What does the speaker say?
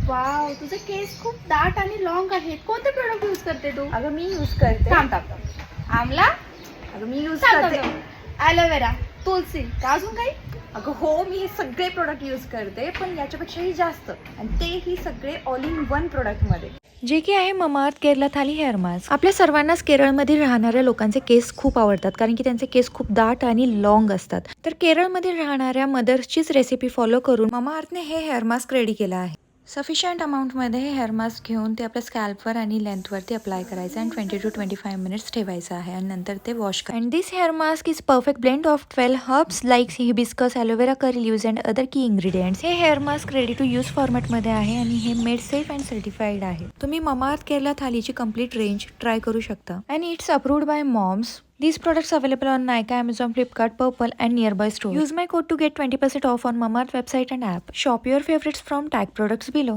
Wow, तुझे केस खूप दाट आणि लॉंग आहेत. कोणते प्रोडक्ट यूज करते तू? अगं मी यूज करते. आमला, अगं मी यूज करते. ॲलोवेरा, तुलसी, का अजून काही? अगं हो, मी हे सगळे प्रोडक्ट यूज करते, पण याच्यापेक्षाही जास्त, आणि तेही सगळे ऑल इन वन प्रोडक्ट मध्ये. जे की आहे ममाअर्थ केरला थाली हेअर मास्क. आपल्या सर्वांनाच केरळमध्ये राहणाऱ्या लोकांचे केस खूप आवडतात, कारण की त्यांचे केस खूप दाट आणि लॉंग असतात. तर केरळमध्ये राहणाऱ्या मदर्सचीच रेसिपी फॉलो करून ममाअर्थने हे हेअर मास्क रेडी केलं आहे. सफिशियंट अमाऊंटमध्ये हे हेअर मास्क घेऊन ते आपल्या स्कॅल्पवर आणि लेंथवरती अप्लाय करायचं आणि 20 to 25 मिनिट्स ठेवायचं आहे, आणि नंतर ते वॉश करा. And this hair mask is perfect blend of 12 herbs like hibiscus, aloe vera, curry leaves and other key ingredients. हे hair mask ready to use फॉर्मॅटमध्ये आहे आणि हे मेड सेफ अँड सर्टिफाईड आहे. तुम्ही ममाअर्थ केरला थालीची कम्प्लीट रेंज ट्राय करू शकता, and it's approved by moms. These products available on Nykaa, Amazon, Flipkart, Purple and nearby stores. Use my code to get 20% off on Mamaearth website and app. Shop your favorites from tag products below.